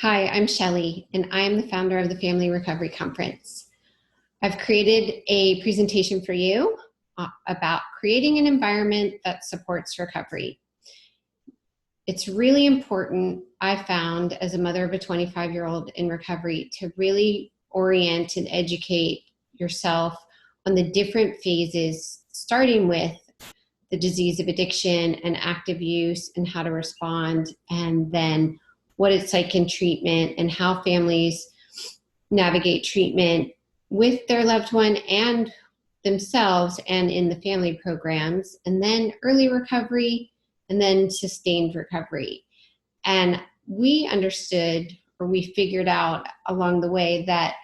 Hi, I'm Shelly, and I am the founder of the Family Recovery Conference. I've created a presentation for you about creating an environment that supports recovery. It's really important, I found, as a mother of a 25-year-old in recovery, to really orient and educate yourself on the different phases, starting with the disease of addiction and active use and how to respond, and then what it's like in treatment and how families navigate treatment with their loved one and themselves and in the family programs, and then early recovery and then sustained recovery. And we understood, or we figured out along the way, that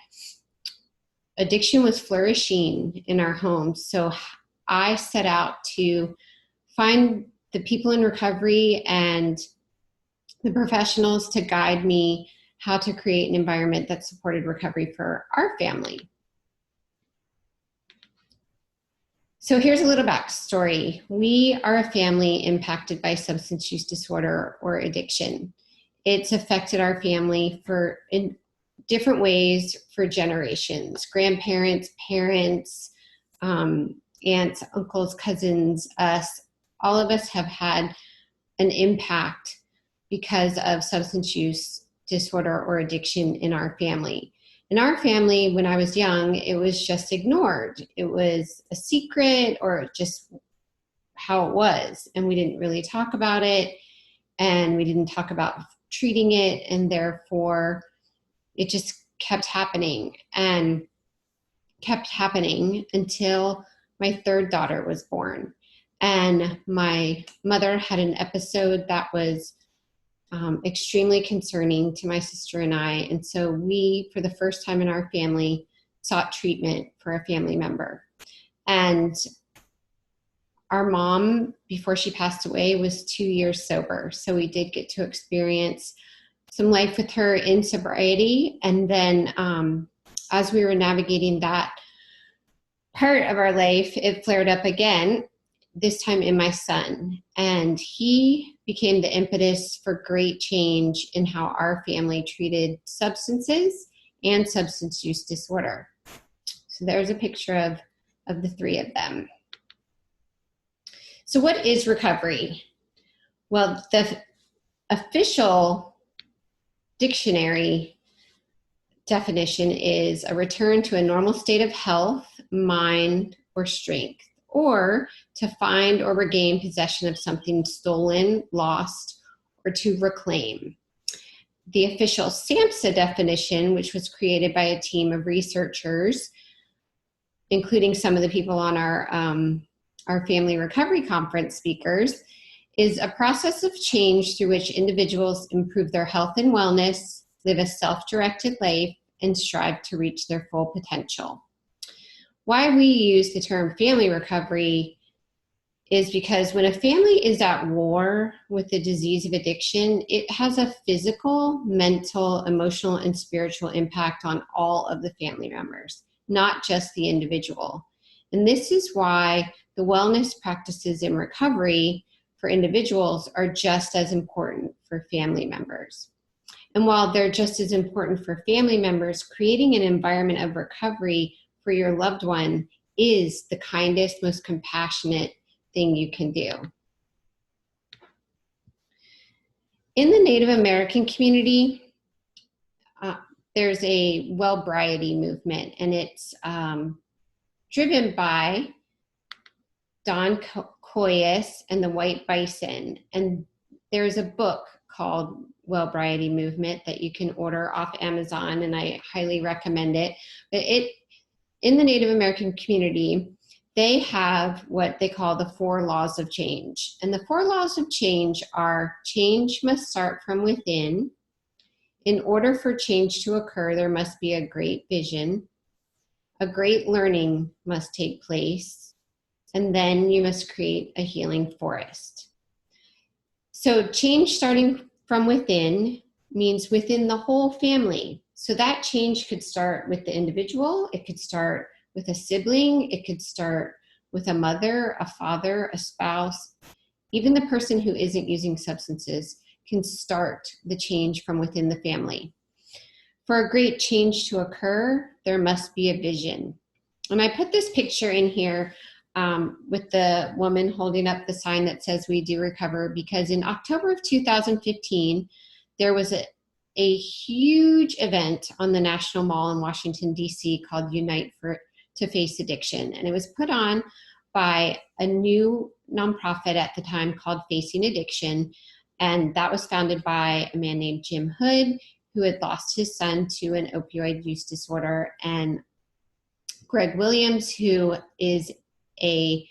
addiction was flourishing in our homes. So I set out to find the people in recovery and the professionals to guide me how to create an environment that supported recovery for our family. So here's a little backstory. We are a family impacted by substance use disorder or addiction. It's affected our family in different ways for generations. Grandparents, parents, aunts, uncles, cousins, us, all of us have had an impact because of substance use disorder or addiction in our family. In our family, when I was young, it was just ignored. It was a secret, or just how it was. And we didn't really talk about it, and we didn't talk about treating it. And therefore, it just kept happening and kept happening until my third daughter was born. And my mother had an episode that was extremely concerning to my sister and I. And so we, for the first time in our family, sought treatment for a family member. And our mom, before she passed away, was 2 years sober. So we did get to experience some life with her in sobriety. And then as we were navigating that part of our life, it flared up again, this time in my son. And he became the impetus for great change in how our family treated substances and substance use disorder. So there's a picture of the three of them. So what is recovery? Well, the official dictionary definition is a return to a normal state of health, mind, or strength, or to find or regain possession of something stolen, lost, or to reclaim. The official SAMHSA definition, which was created by a team of researchers, including some of the people on our Family Recovery Conference speakers, is a process of change through which individuals improve their health and wellness, live a self-directed life, and strive to reach their full potential. Why we use the term family recovery is because when a family is at war with the disease of addiction, it has a physical, mental, emotional, and spiritual impact on all of the family members, not just the individual. And this is why the wellness practices in recovery for individuals are just as important for family members. And while they're just as important for family members, creating an environment of recovery for your loved one is the kindest, most compassionate thing you can do. In the Native American community, there's a well-briety movement, and it's driven by Don Coyes and the White Bison. And there's a book called Well-Briety Movement that you can order off Amazon, and I highly recommend it. But in the Native American community, they have what they call the 4 laws of change. And the 4 laws of change are: change must start from within. In order for change to occur, there must be a great vision. A great learning must take place. And then you must create a healing forest. So change starting from within means within the whole family. So that change could start with the individual. It could start with a sibling. It could start with a mother, a father, a spouse. Even the person who isn't using substances can start the change from within the family. For a great change to occur, there must be a vision. And I put this picture in here with the woman holding up the sign that says "We Do Recover," because in October of 2015, there was a huge event on the National Mall in Washington, D.C. called Unite to Face Addiction. And it was put on by a new nonprofit at the time called Facing Addiction. And that was founded by a man named Jim Hood, who had lost his son to an opioid use disorder, and Greg Williams, who is a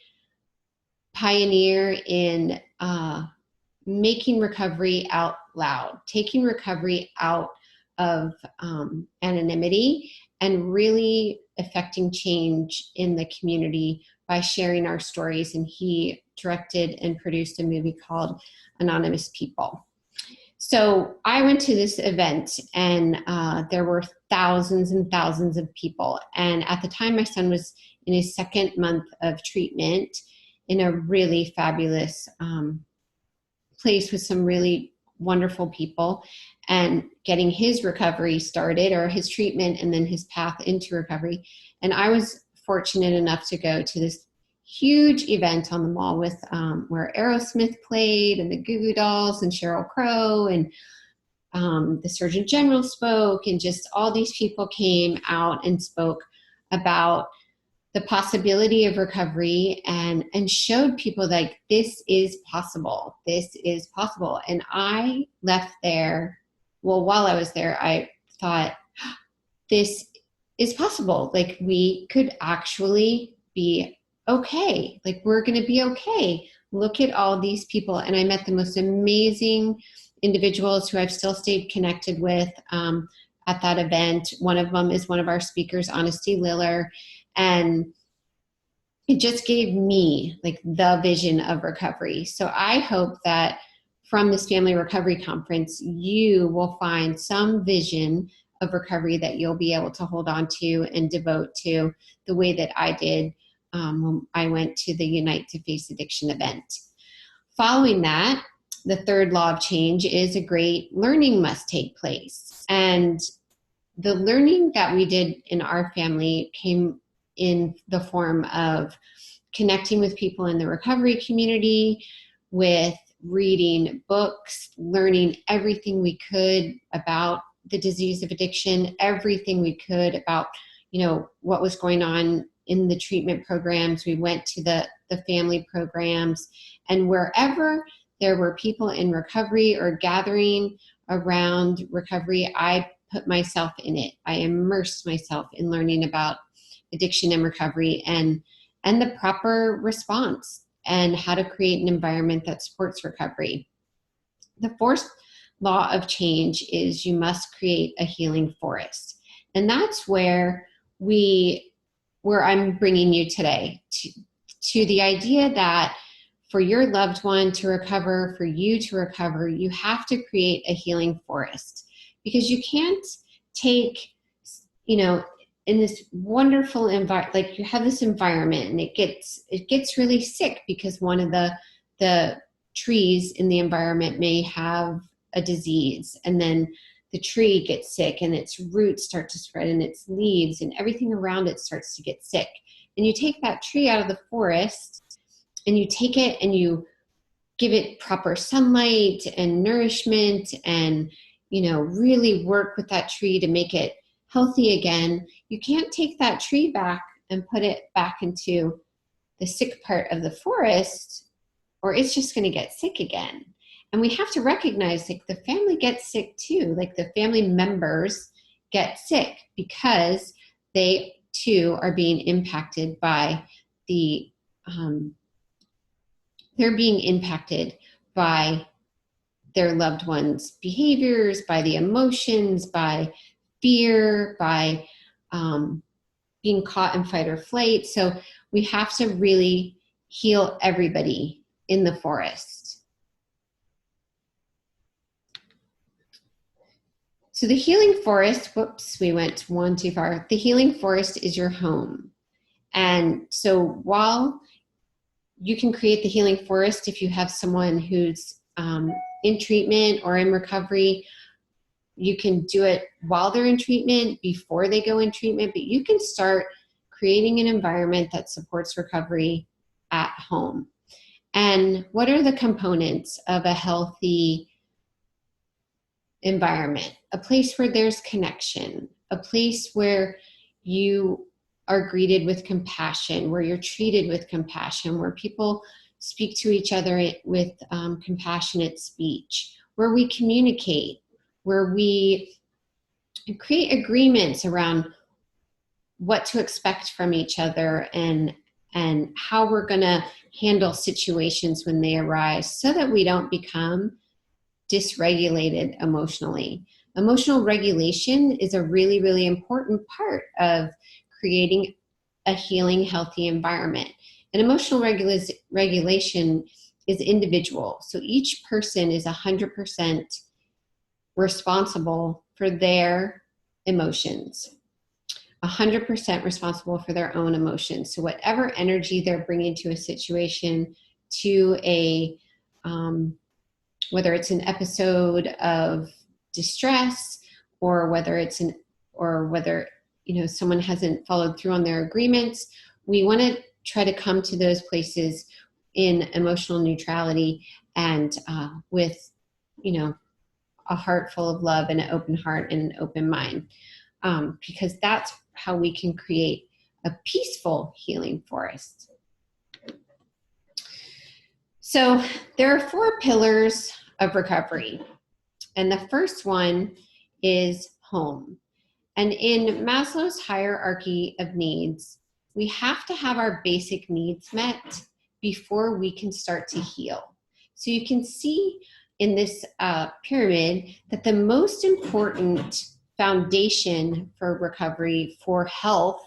pioneer in making recovery out loud, taking recovery out of anonymity and really affecting change in the community by sharing our stories. And he directed and produced a movie called Anonymous People. So I went to this event, and there were thousands and thousands of people. And at the time, my son was in his second month of treatment in a really fabulous place with some really wonderful people, and getting his recovery started, or his treatment and then his path into recovery. And I was fortunate enough to go to this huge event on the mall with where Aerosmith played, and the Goo Goo Dolls, and Sheryl Crow, and the Surgeon General spoke, and just all these people came out and spoke about the possibility of recovery, and showed people like, this is possible. This is possible. And I left there, well, while I was there, I thought, this is possible. Like, we could actually be okay. Like, we're going to be okay. Look at all these people. And I met the most amazing individuals who I've still stayed connected with at that event. One of them is one of our speakers, Honesty Liller. And it just gave me like the vision of recovery. So I hope that from this family recovery conference, you will find some vision of recovery that you'll be able to hold on to and devote to, the way that I did when I went to the Unite to Face Addiction event. Following that, the third law of change is a great learning must take place. And the learning that we did in our family came in the form of connecting with people in the recovery community, with reading books, learning everything we could about the disease of addiction, everything we could about, you know, what was going on in the treatment programs. We went to the family programs, and wherever there were people in recovery or gathering around recovery, I put myself in it. I immersed myself in learning about addiction and recovery, and the proper response, and how to create an environment that supports recovery. The fourth law of change is you must create a healing forest. And that's where I'm bringing you today, to the idea that for your loved one to recover, for you to recover, you have to create a healing forest. Because you can't take, you know, in this wonderful environment, like you have this environment and it gets really sick because one of the trees in the environment may have a disease, and then the tree gets sick and its roots start to spread and its leaves and everything around it starts to get sick. And you take that tree out of the forest and you take it and you give it proper sunlight and nourishment, and, you know, really work with that tree to make it healthy again. You can't take that tree back and put it back into the sick part of the forest, or it's just going to get sick again. And we have to recognize, like, the family gets sick too. Like, the family members get sick because they too are being impacted by they're being impacted by their loved ones' behaviors, by the emotions, by fear, by being caught in fight or flight. So we have to really heal everybody in the forest. So the healing forest, whoops, we went one too far. The healing forest is your home. And so while you can create the healing forest if you have someone who's in treatment or in recovery. You can do it while they're in treatment, before they go in treatment, but you can start creating an environment that supports recovery at home. And what are the components of a healthy environment? A place where there's connection, a place where you are greeted with compassion, where you're treated with compassion, where people speak to each other with compassionate speech, where we communicate, where we create agreements around what to expect from each other and how we're going to handle situations when they arise, so that we don't become dysregulated emotionally. Emotional regulation is a really, really important part of creating a healing, healthy environment. And emotional regulation is individual. So each person is 100% responsible for their emotions. 100% responsible for their own emotions. So whatever energy they're bringing to a situation, to a whether it's an episode of distress, or whether someone hasn't followed through on their agreements, we want to try to come to those places in emotional neutrality and with a heart full of love and an open heart and an open mind, because that's how we can create a peaceful healing forest. So there are 4 pillars of recovery, and the first one is home. And in Maslow's hierarchy of needs, we have to have our basic needs met before we can start to heal. So you can see in this pyramid that the most important foundation for recovery, for health,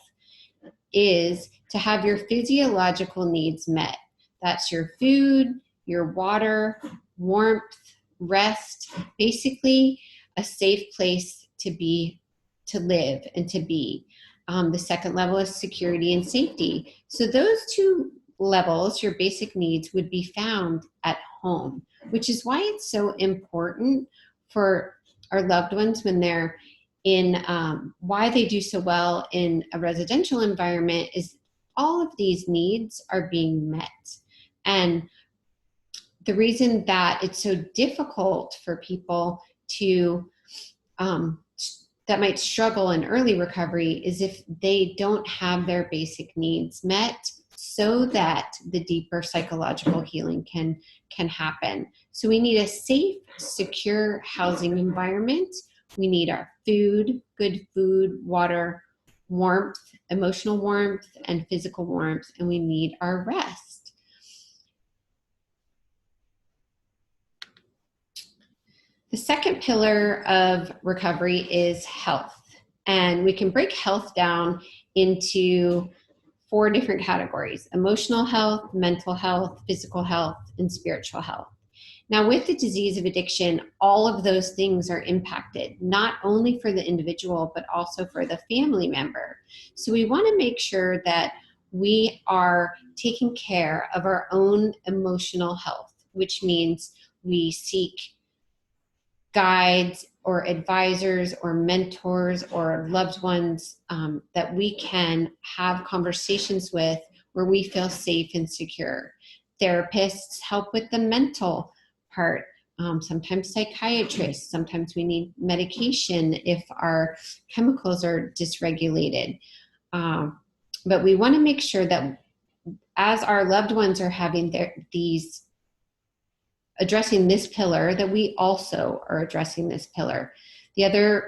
is to have your physiological needs met. That's your food, your water, warmth, rest, basically a safe place to live and to be. The second level is security and safety. So those 2 levels, your basic needs, would be found at home, which is why it's so important for our loved ones when they're in, why they do so well in a residential environment is all of these needs are being met. And the reason that it's so difficult for people to that might struggle in early recovery is if they don't have their basic needs met, so that the deeper psychological healing can happen. So we need a safe, secure housing environment. We need our food, good food, water, warmth, emotional warmth, and physical warmth, and we need our rest. The second pillar of recovery is health. And we can break health down into 4 different categories: emotional health, mental health, physical health, and spiritual health. Now, with the disease of addiction, all of those things are impacted, not only for the individual, but also for the family member. So we want to make sure that we are taking care of our own emotional health, which means we seek guides or advisors or mentors or loved ones that we can have conversations with where we feel safe and secure. Therapists help with the mental part. Sometimes psychiatrists, sometimes we need medication if our chemicals are dysregulated. But we want to make sure that as our loved ones are having these addressing this pillar, that we also are addressing this pillar. The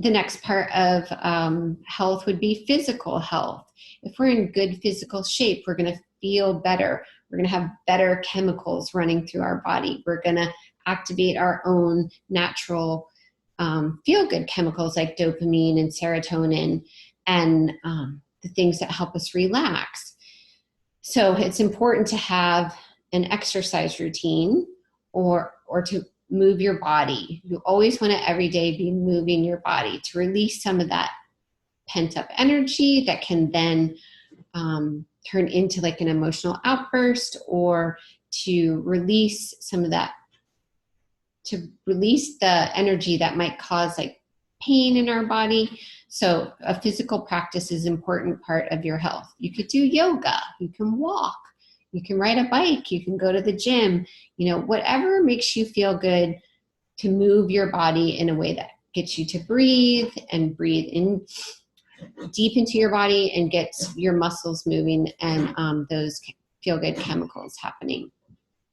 next part of health would be physical health. If we're in good physical shape, we're going to feel better. We're going to have better chemicals running through our body. We're going to activate our own natural feel-good chemicals like dopamine and serotonin and the things that help us relax. So it's important to have an exercise routine or to move your body. You always want to every day be moving your body to release some of that pent up energy that can then turn into like an emotional outburst, or to release some of that to release the energy that might cause like pain in our body. So a physical practice is an important part of your health. You could do yoga, you can walk, you can ride a bike, you can go to the gym, whatever makes you feel good, to move your body in a way that gets you to breathe in deep into your body and gets your muscles moving and those feel-good chemicals happening.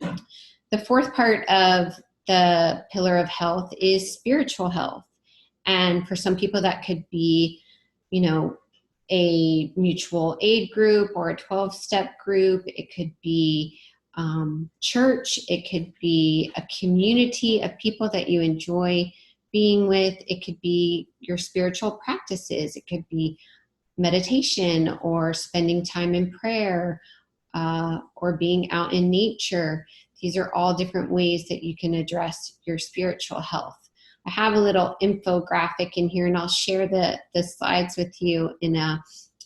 The fourth part of the pillar of health is spiritual health. And for some people that could be, a mutual aid group or a 12-step group. It could be church. It could be a community of people that you enjoy being with. It could be your spiritual practices. It could be meditation or spending time in prayer or being out in nature. These are all different ways that you can address your spiritual health. I have a little infographic in here, and I'll share the slides with you in an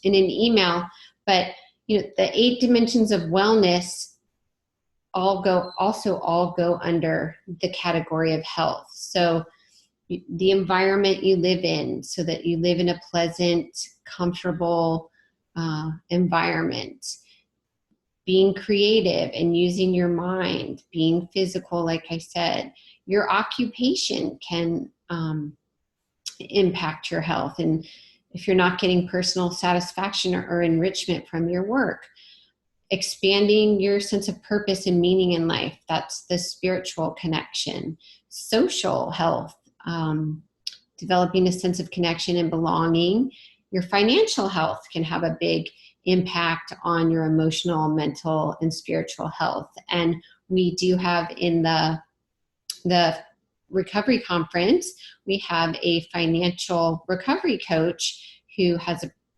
email. But the 8 dimensions of wellness all go under the category of health. So the environment you live in, so that you live in a pleasant, comfortable environment. Being creative and using your mind, being physical, like I said. Your occupation can impact your health. And if you're not getting personal satisfaction or enrichment from your work, expanding your sense of purpose and meaning in life, that's the spiritual connection. Social health, developing a sense of connection and belonging. Your financial health can have a big impact on your emotional, mental, and spiritual health. And we do have in the recovery conference, we have a financial recovery coach who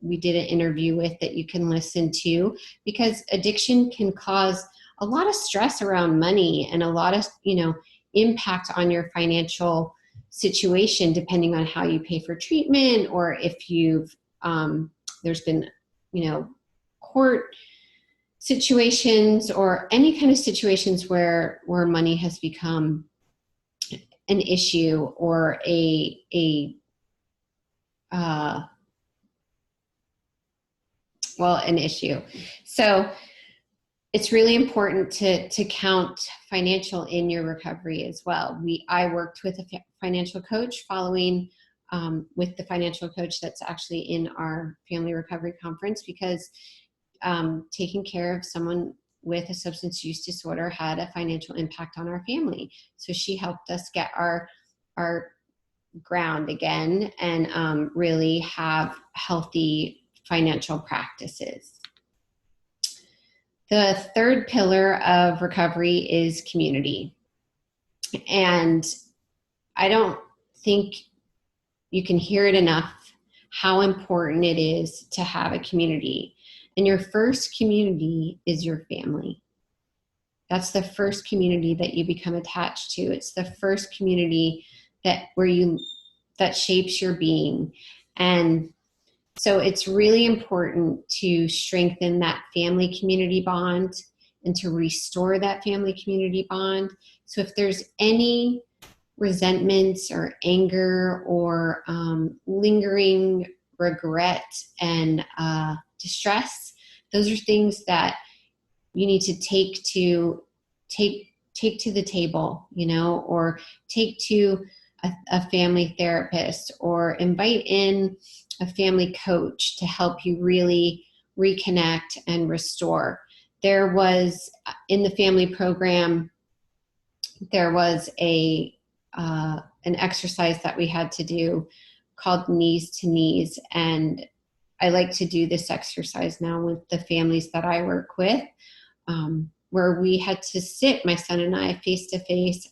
we did an interview with that you can listen to, because addiction can cause a lot of stress around money and a lot of, impact on your financial situation, depending on how you pay for treatment, or if you've, there's been, court situations or any kind of situations where money has become an issue or an issue. So it's really important to count financial in your recovery as well. I worked with a financial coach following with the financial coach that's actually in our family recovery conference, because taking care of someone with a substance use disorder had a financial impact on our family. So she helped us get our ground again and really have healthy financial practices. The third pillar of recovery is community. And I don't think you can hear it enough how important it is to have a community. And your first community is your family. That's the first community that you become attached to. It's the first community that shapes your being. And so it's really important to strengthen that family community bond and to restore that family community bond. So if there's any resentments or anger or lingering regret and distress, those are things that you need to take to the table, or take to a family therapist, or invite in a family coach to help you really reconnect and restore. There was, in the family program, there was an exercise that we had to do called knees to knees. And I like to do this exercise now with the families that I work with, where we had to sit, my son and I, face to face,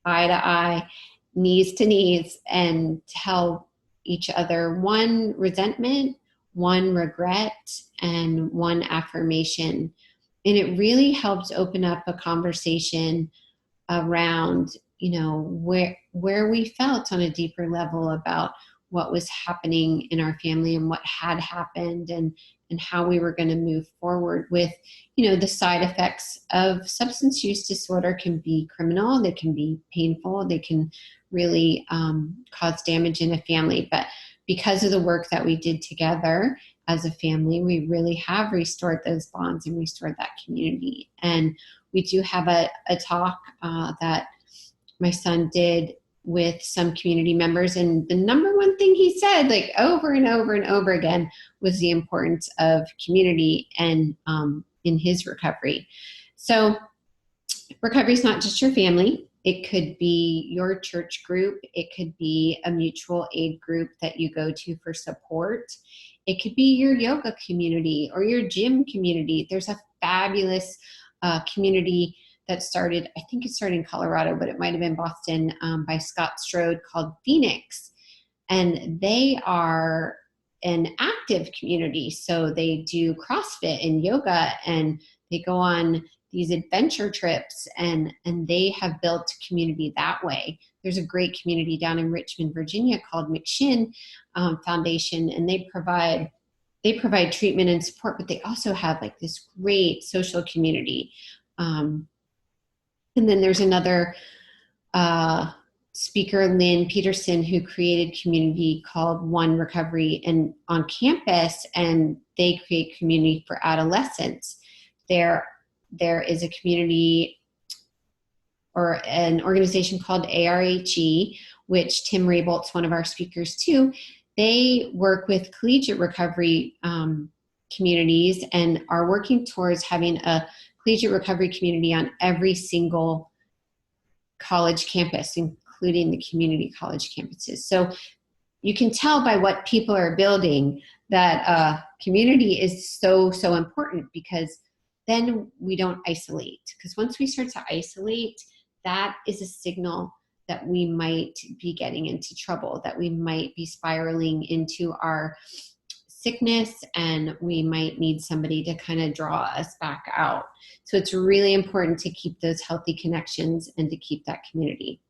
eye to eye, knees to knees, and tell each other one resentment, one regret, and one affirmation. And it really helps open up a conversation around, where we felt on a deeper level about what was happening in our family and what had happened, and and how we were going to move forward with, the side effects of substance use disorder can be criminal, they can be painful, they can really cause damage in a family. But because of the work that we did together as a family, we really have restored those bonds and restored that community. And we do have a talk that my son did with some community members, and the number one thing he said, like over and over and over again, was the importance of community and in his recovery. So recovery is not just your family. It could be your church group. It could be a mutual aid group that you go to for support. It could be your yoga community or your gym community. There's a fabulous community that started, I think it started in Colorado, but it might have been Boston, by Scott Strode, called Phoenix. And they are an active community. So they do CrossFit and yoga, and they go on these adventure trips, and they have built community that way. There's a great community down in Richmond, Virginia called McShin Foundation, and they provide treatment and support, but they also have like this great social community. And then there's another speaker, Lynn Peterson, who created community called One Recovery and on campus, and they create community for adolescents. There is a community or an organization called ARHE, which Tim Raybolt's one of our speakers too. They work with collegiate recovery communities and are working towards having a collegiate recovery community on every single college campus, including the community college campuses. So you can tell by what people are building that community is so, so important, because then we don't isolate. Because once we start to isolate, that is a signal that we might be getting into trouble, that we might be spiraling into our sickness, and we might need somebody to kind of draw us back out. So it's really important to keep those healthy connections and to keep that community.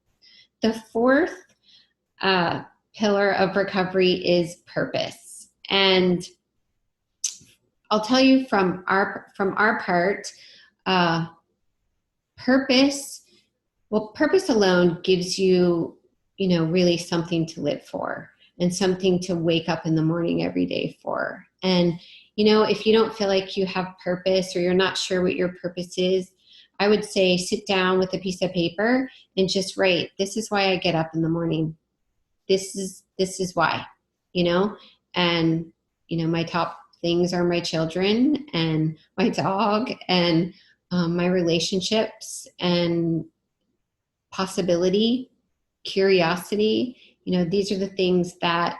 The fourth pillar of recovery is purpose. And I'll tell you from our part, purpose alone gives you, really something to live for and something to wake up in the morning every day for. And, if you don't feel like you have purpose or you're not sure what your purpose is, I would say sit down with a piece of paper and just write, this is why I get up in the morning. This is why, and, my top things are my children and my dog and my relationships and possibility, curiosity. These are the things that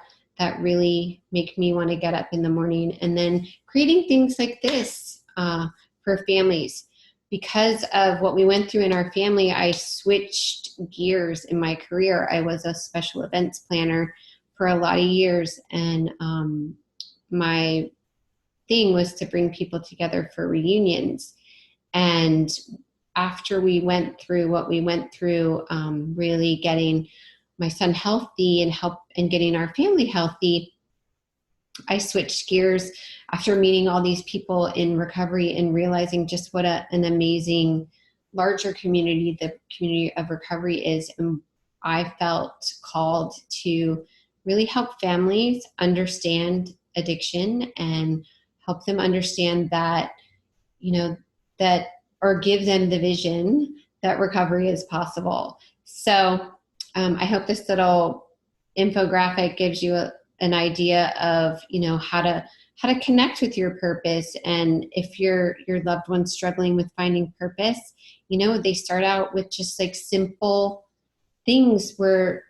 really make me want to get up in the morning. And then creating things like this for families. Because of what we went through in our family, I switched gears in my career. I was a special events planner for a lot of years, and my thing was to bring people together for reunions. And after we went through what we went through, really getting my son healthy and getting our family healthy, I switched gears after meeting all these people in recovery and realizing just what an amazing larger community the community of recovery is. And I felt called to really help families understand addiction and help them understand that, or give them the vision that recovery is possible. So I hope this little infographic gives you an idea of, how to connect with your purpose. And if your loved one's struggling with finding purpose, they start out with just like simple things where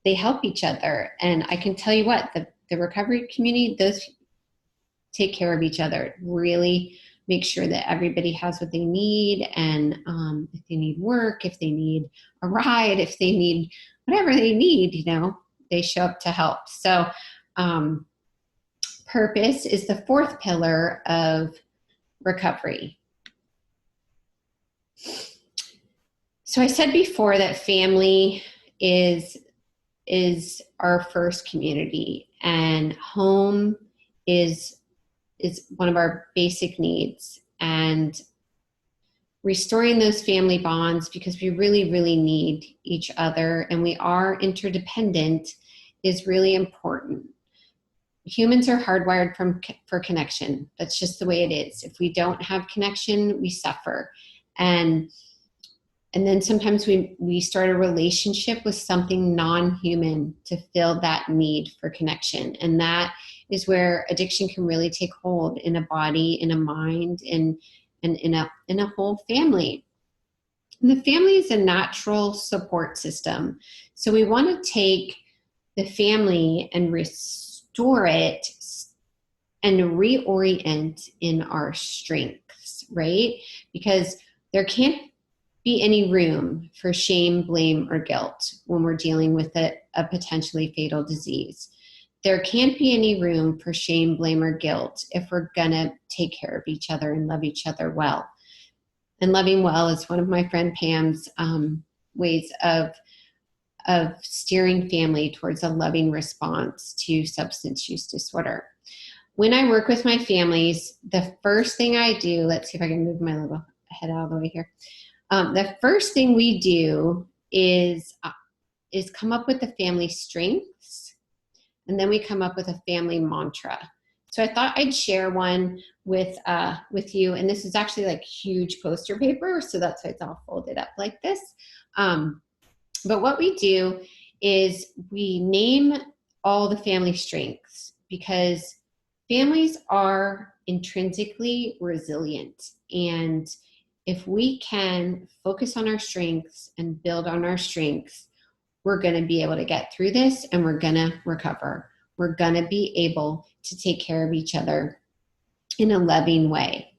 they help each other. And I can tell you what, the recovery community, those take care of each other, really make sure that everybody has what they need. And if they need work, if they need a ride, if they need whatever they need, they show up to help. So purpose is the fourth pillar of recovery. So I said before that family is our first community, and home is is one of our basic needs, and restoring those family bonds, because we really, really need each other and we are interdependent, is really important. Humans are hardwired for connection. That's just the way it is. If we don't have connection, we suffer. And then sometimes we start a relationship with something non-human to fill that need for connection. And that is where addiction can really take hold in a body, in a mind, and in a whole family. And the family is a natural support system. So we want to take the family and restore it and reorient in our strengths, right? Because there can't be any room for shame, blame, or guilt when we're dealing with a potentially fatal disease. There can't be any room for shame, blame, or guilt if we're gonna take care of each other and love each other well. And loving well is one of my friend Pam's ways of steering family towards a loving response to substance use disorder. When I work with my families, the first thing I do, let's see if I can move my little head out of the way here. The first thing we do is come up with the family strengths, and then we come up with a family mantra. So I thought I'd share one with you, and this is actually like huge poster paper, so that's why it's all folded up like this. But what we do is we name all the family strengths, because families are intrinsically resilient, and if we can focus on our strengths and build on our strengths, we're going to be able to get through this and we're going to recover. We're going to be able to take care of each other in a loving way.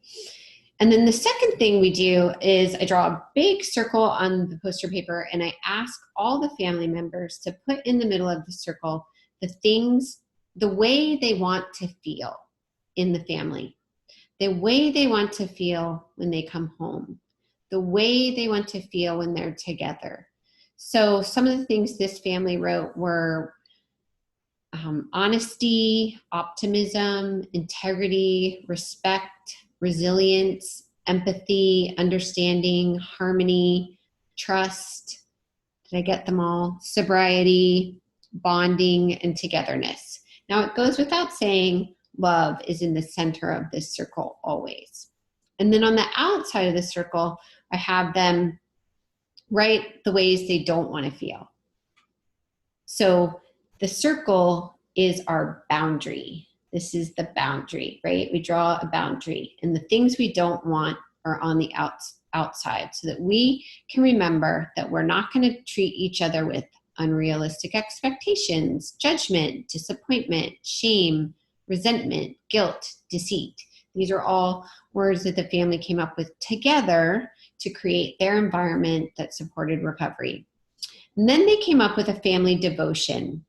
And then the second thing we do is I draw a big circle on the poster paper and I ask all the family members to put in the middle of the circle the way they want to feel in the family. The way they want to feel when they come home, the way they want to feel when they're together. So some of the things this family wrote were honesty, optimism, integrity, respect, resilience, empathy, understanding, harmony, trust. Did I get them all? Sobriety, bonding, and togetherness. Now it goes without saying, love is in the center of this circle always. And then on the outside of the circle, I have them write the ways they don't want to feel. So the circle is our boundary. This is the boundary, right? We draw a boundary, and the things we don't want are on the outside, so that we can remember that we're not going to treat each other with unrealistic expectations, judgment, disappointment, shame, resentment, guilt, deceit. These are all words that the family came up with together to create their environment that supported recovery. And then they came up with a family devotion.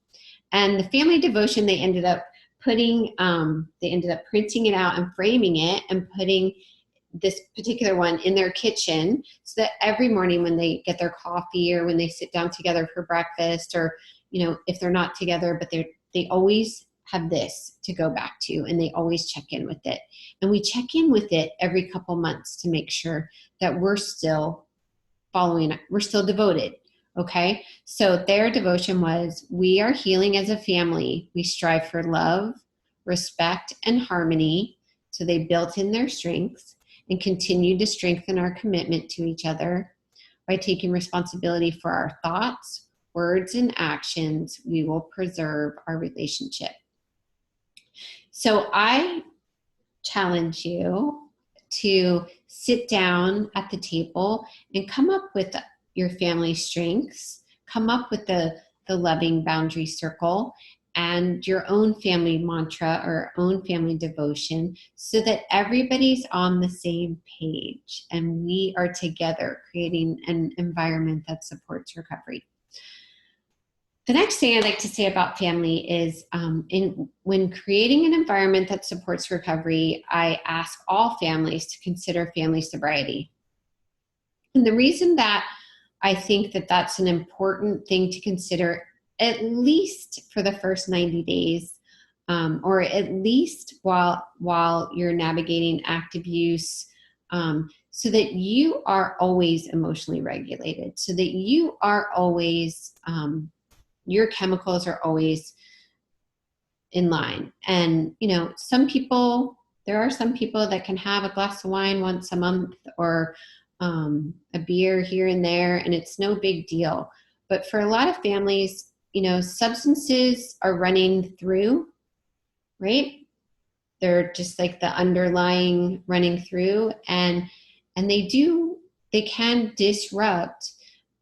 And the family devotion, they ended up printing it out and framing it and putting this particular one in their kitchen, so that every morning when they get their coffee or when they sit down together for breakfast, or, you know, if they're not together, but they always have this to go back to, and they always check in with it. And we check in with it every couple months to make sure that we're still we're still devoted. Okay. So their devotion was, we are healing as a family. We strive for love, respect, and harmony. So they built in their strengths and continue to strengthen our commitment to each other by taking responsibility for our thoughts, words, and actions. We will preserve our relationship. So I challenge you to sit down at the table and come up with your family strengths, come up with the loving boundary circle and your own family mantra or own family devotion, so that everybody's on the same page and we are together creating an environment that supports recovery. The next thing I'd like to say about family is when creating an environment that supports recovery, I ask all families to consider family sobriety. And the reason that I think that that's an important thing to consider, at least for the first 90 days or at least while you're navigating active use, so that you are always emotionally regulated, so that you are always, your chemicals are always in line. And, you know, there are some people that can have a glass of wine once a month, or a beer here and there, and it's no big deal. But for a lot of families, you know, substances are running through, right? They're just like the underlying running through, and they can disrupt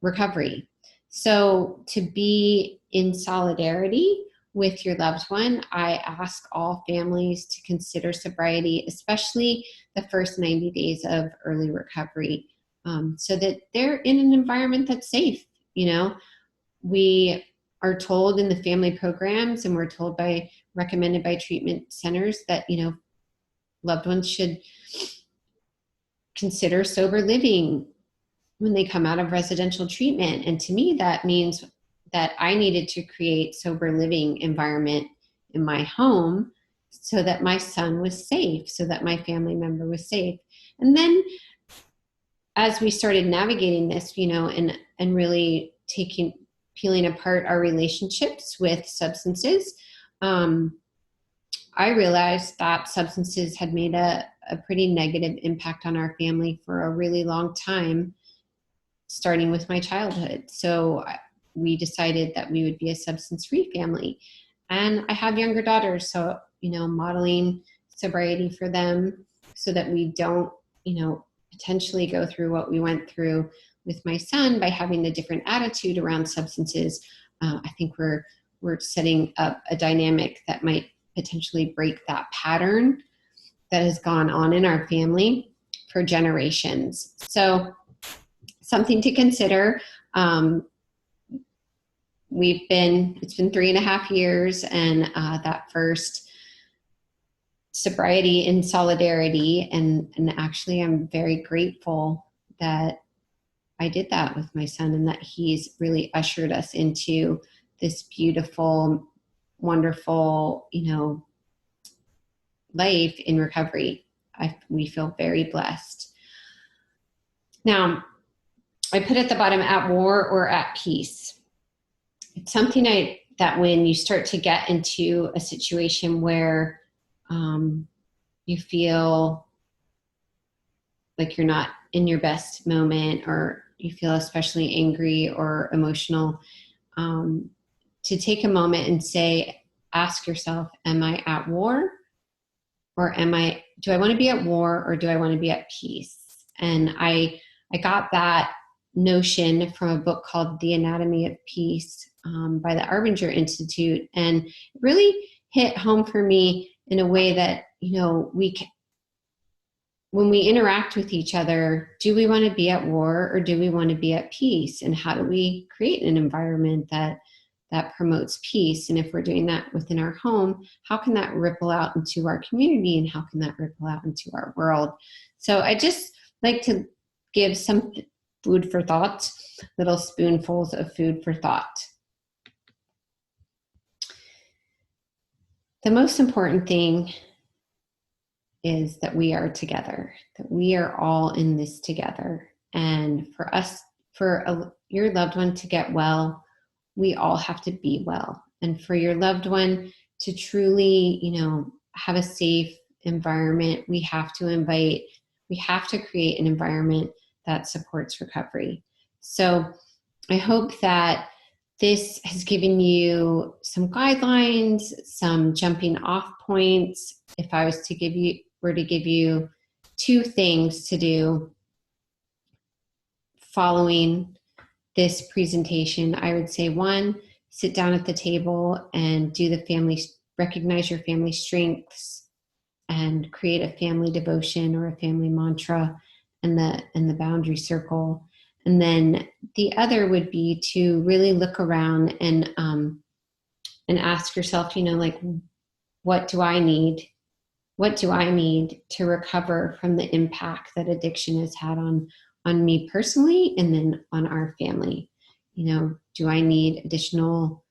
recovery. So to be in solidarity with your loved one, I ask all families to consider sobriety, especially the first 90 days of early recovery, so that they're in an environment that's safe. You know, we are told in the family programs, and we're told recommended by treatment centers, that, you know, loved ones should consider sober living when they come out of residential treatment. And to me, that means that I needed to create sober living environment in my home so that my son was safe, so that my family member was safe. And then as we started navigating this, you know, and really peeling apart our relationships with substances, I realized that substances had made a pretty negative impact on our family for a really long time, starting with my childhood. So we decided that we would be a substance-free family. And I have younger daughters, so, you know, modeling sobriety for them so that we don't, you know, potentially go through what we went through with my son by having the different attitude around substances. I think we're setting up a dynamic that might potentially break that pattern that has gone on in our family for generations. So something to consider. It's been 3.5 years, and that first sobriety in solidarity, and actually I'm very grateful that I did that with my son, and that he's really ushered us into this beautiful, wonderful, you know, life in recovery. We feel very blessed. Now, I put at the bottom, at war or at peace. It's something that when you start to get into a situation where you feel like you're not in your best moment, or you feel especially angry or emotional, to take a moment and ask yourself, am I at war? Or do I want to be at war, or do I want to be at peace? And I got that notion from a book called The Anatomy of Peace, by the Arbinger Institute. And it really hit home for me in a way that, you know, when we interact with each other, do we want to be at war, or do we want to be at peace? And how do we create an environment that promotes peace? And if we're doing that within our home, how can that ripple out into our community, and how can that ripple out into our world? So I just like to give some food for thought, little spoonfuls of food for thought. The most important thing is that we are together, that we are all in this together. And for your loved one to get well, we all have to be well. And for your loved one to truly, you know, have a safe environment, we have to create an environment that supports recovery. So I hope that this has given you some guidelines, some jumping off points. If I were to give you 2 things to do following this presentation, I would say, 1, sit down at the table and recognize your family strengths and create a family devotion or a family mantra and the boundary circle. And then the other would be to really look around and ask yourself, you know, like, what do I need? What do I need to recover from the impact that addiction has had on me personally, and then on our family? You know, do I need additional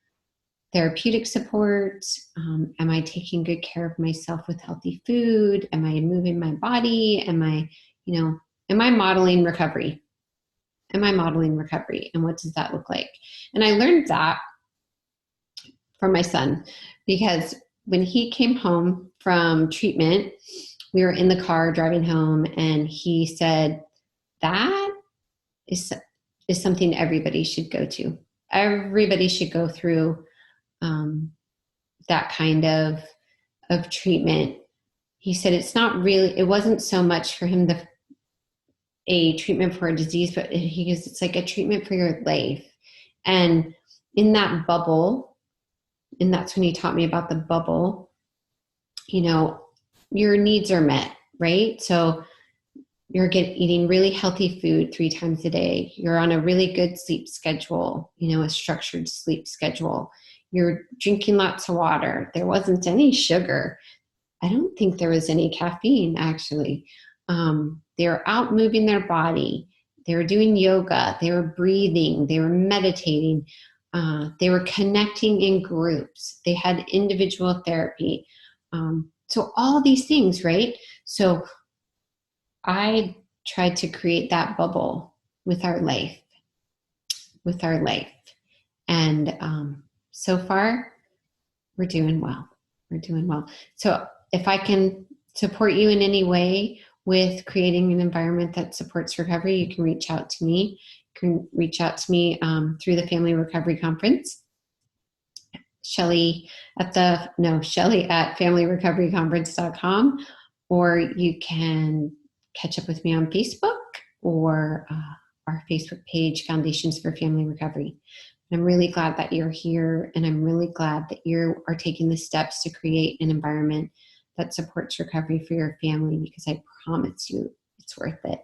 therapeutic support? Am I taking good care of myself with healthy food? Am I moving my body? Am I modeling recovery? Am I modeling recovery? And what does that look like? And I learned that from my son, because when he came home from treatment, we were in the car driving home, and he said, that is something everybody should go to. Everybody should go through that kind of treatment. He said it wasn't so much for him a treatment for a disease, but it's like a treatment for your life. And in that bubble, and that's when he taught me about the bubble, your needs are met, right? So you're eating really healthy food 3 times a day. You're on a really good sleep schedule, a structured sleep schedule. You're drinking lots of water. There wasn't any sugar. I don't think there was any caffeine, actually. They were out moving their body. They were doing yoga. They were breathing. They were meditating. They were connecting in groups. They had individual therapy. So all these things, right? So I tried to create that bubble with our life. And so far, we're doing well. So if I can support you in any way with creating an environment that supports recovery, you can reach out to me. You can reach out to me through the Family Recovery Conference. Shelly at familyrecoveryconference.com, or you can catch up with me on Facebook or our Facebook page, Foundations for Family Recovery. I'm really glad that you're here, and I'm really glad that you are taking the steps to create an environment that supports recovery for your family, because I promise you it's worth it.